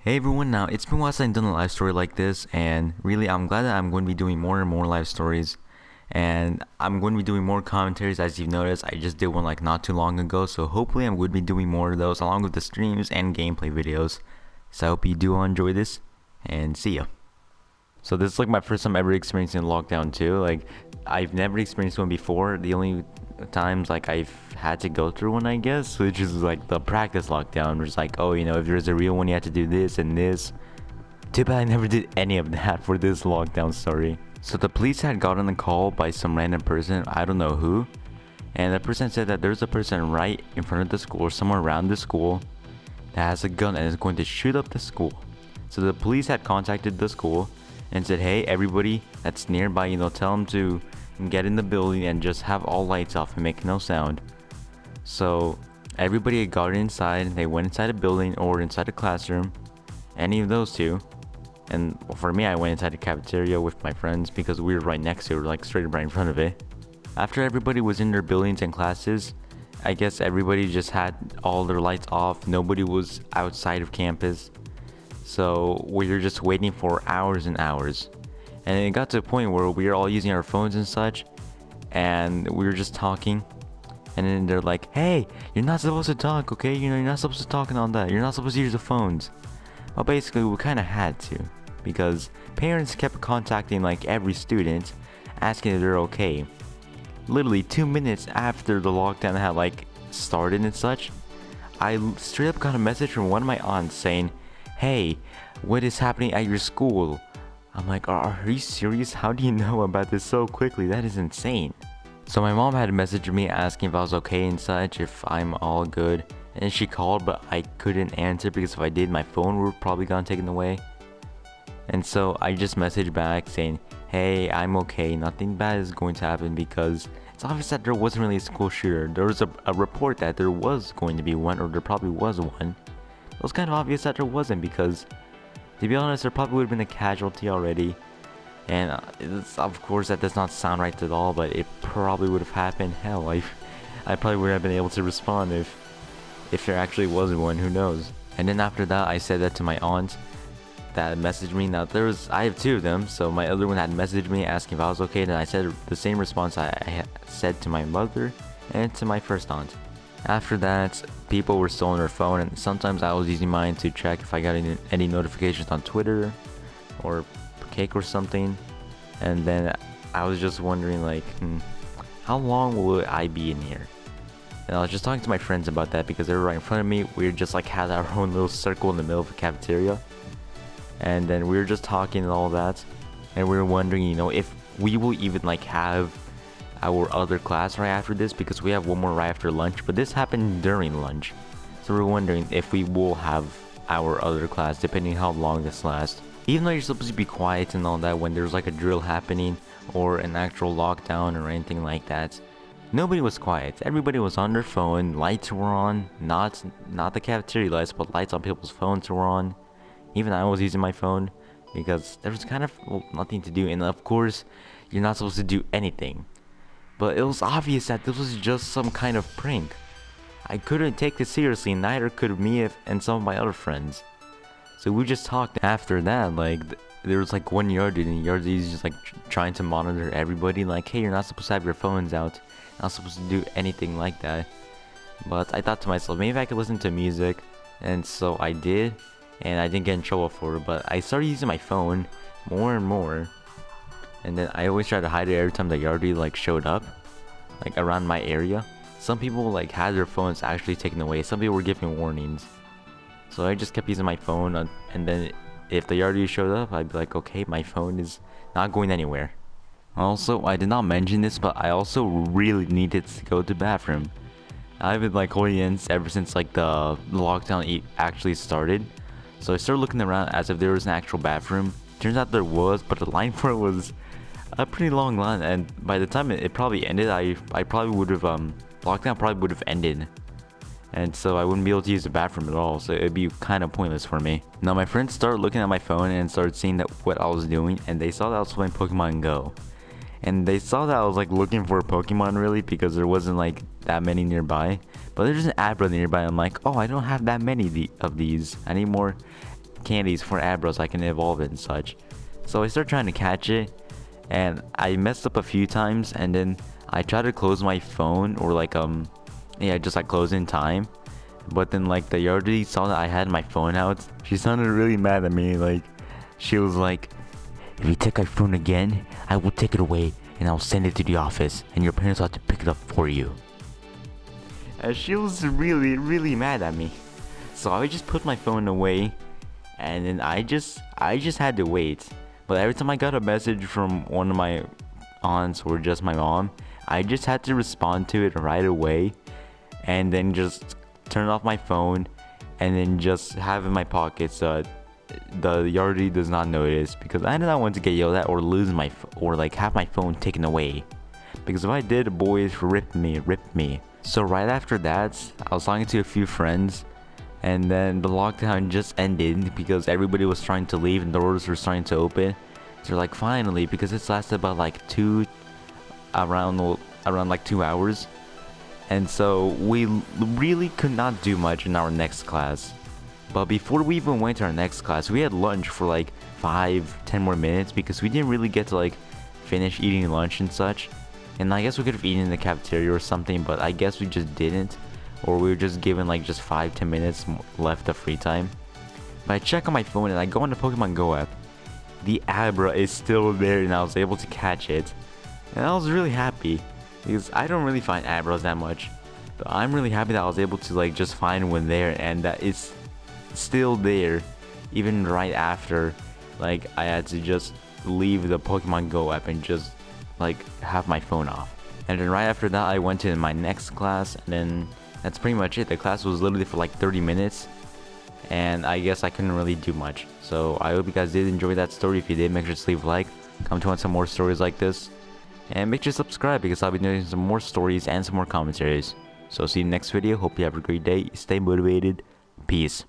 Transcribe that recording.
Hey everyone, now it's been a while since I've done a live story like this, and really I'm glad that I'm going to be doing more and more live stories, and I'm going to be doing more commentaries. As you've noticed, I just did one like not too long ago, so hopefully I'm going to be doing more of those along with the streams and gameplay videos. So I hope you do enjoy this, and see ya. So this is like my first time ever experiencing lockdown too. Like, I've never experienced one before. The only times like I've had to go through one, I guess, which is like the practice lockdown, which is like, oh, if there's a real one, you have to do this and this. Too bad I never did any of that for this lockdown story. So the police had gotten a call by some random person, I don't know who, and the person said that there's a person right in front of the school or somewhere around the school that has a gun and is going to shoot up the school. So the police had contacted the school and said, hey, everybody that's nearby, tell them to get in the building and just have all lights off and make no sound. So everybody had got inside, they went inside a building or inside a classroom, any of those two. And for me, I went inside the cafeteria with my friends because we were right next to it, like straight right in front of it. After everybody was in their buildings and classes, I guess everybody just had all their lights off. Nobody was outside of campus. So we were just waiting for hours and hours. And it got to a point where we were all using our phones and such, and we were just talking. And then they're like, hey, you're not supposed to talk, okay? You're not supposed to talk and all that. You're not supposed to use the phones. Well, basically, we kind of had to, because parents kept contacting like every student, asking if they're okay. Literally 2 minutes after the lockdown had like started and such, I straight up got a message from one of my aunts saying, hey, what is happening at your school? I'm like, are you serious? How do you know about this so quickly? That is insane. So my mom had messaged me asking if I was okay and such, if I'm all good. And she called, but I couldn't answer because if I did, my phone would probably gotten taken away. And so I just messaged back saying, hey, I'm okay, nothing bad is going to happen, because it's obvious that there wasn't really a school shooter. There was a report that there was going to be one, or there probably was one. It was kind of obvious that there wasn't, because to be honest, there probably would have been a casualty already. And of course that does not sound right at all, but it probably would have happened. Hell, I probably would have been able to respond if there actually was one, who knows. And then after that, I said that to my aunt that messaged me. Now I have two of them, so my other one had messaged me asking if I was okay, and I said the same response I had said to my mother and to my first aunt. After that, people were still on their phone, and sometimes I was using mine to check if I got any notifications on Twitter or Cake or something. And then I was just wondering like, how long will I be in here? And I was just talking to my friends about that because they were right in front of me. We were just like had our own little circle in the middle of the cafeteria, and then we were just talking and all that, and we were wondering, if we will even like have our other class right after this, because we have one more right after lunch, but this happened during lunch. So we're wondering if we will have our other class depending how long this lasts. Even though you're supposed to be quiet and all that when there's like a drill happening or an actual lockdown or anything like that, nobody was quiet. Everybody was on their phone, lights were on, not the cafeteria lights, but lights on people's phones were on. Even I was using my phone because there was kind of nothing to do, and of course you're not supposed to do anything. But it was obvious that this was just some kind of prank. I couldn't take this seriously, neither could me and some of my other friends. So we just talked after that, like, there was like one yardie, and yardie's just like trying to monitor everybody, like, hey, you're not supposed to have your phones out, not supposed to do anything like that. But I thought to myself, maybe I could listen to music, and so I did, and I didn't get in trouble for it, but I started using my phone more and more, and then I always try to hide it every time the yardie like showed up, like around my area. Some people like had their phones actually taken away, some people were giving warnings. So I just kept using my phone, and then if the yardie showed up, I'd be like, okay, my phone is not going anywhere. Also, I did not mention this, but I also really needed to go to the bathroom. I've been like holding in ever since like the lockdown actually started. So I started looking around as if there was an actual bathroom. Turns out there was, but the line for it was a pretty long line, and by the time it probably ended, I probably would have lockdown probably would have ended. And so I wouldn't be able to use the bathroom at all, so it'd be kind of pointless for me. Now my friends started looking at my phone and started seeing what I was doing, and they saw that I was playing Pokemon Go. And they saw that I was like looking for a Pokemon really, because there wasn't like that many nearby. But there's an Abra nearby, I'm like, oh, I don't have that many of these. I need more candies for Abra so I can evolve it and such. So I started trying to catch it, and I messed up a few times, and then I tried to close my phone, or like yeah, just like close in time. But then like the Yardie saw that I had my phone out. She sounded really mad at me. Like she was like, "If you take my phone again, I will take it away and I'll send it to the office, and your parents will have to pick it up for you." And she was really mad at me. So I just put my phone away, and then I just had to wait. But every time I got a message from one of my aunts or just my mom, I just had to respond to it right away, and then just turn off my phone, and then just have it in my pocket so the Yardie does not notice, because I did not want to get yelled at or lose my or like have my phone taken away, because if I did, the boys ripped me. So right after that, I was talking to a few friends, and then the lockdown just ended because everybody was trying to leave and doors were starting to open. So they're like, finally, because it's lasted about like around like 2 hours. And so we really could not do much in our next class. But before we even went to our next class, we had lunch for like 5-10 more minutes, because we didn't really get to like finish eating lunch and such. And I guess we could have eaten in the cafeteria or something, but I guess we just didn't. Or we were just given like just 5-10 minutes left of free time. But I check on my phone and I go on the Pokemon Go app. The Abra is still there, and I was able to catch it. And I was really happy, because I don't really find Abras that much. But I'm really happy that I was able to like just find one there, and that it's still there, even right after like I had to just leave the Pokemon Go app and just like have my phone off. And then right after that, I went to my next class, and then that's pretty much it. The class was literally for like 30 minutes, and I guess I couldn't really do much. So I hope you guys did enjoy that story. If you did, make sure to leave a like. Come to want some more stories like this, and make sure to subscribe, because I'll be doing some more stories and some more commentaries. So see you next video. Hope you have a great day. Stay motivated. Peace.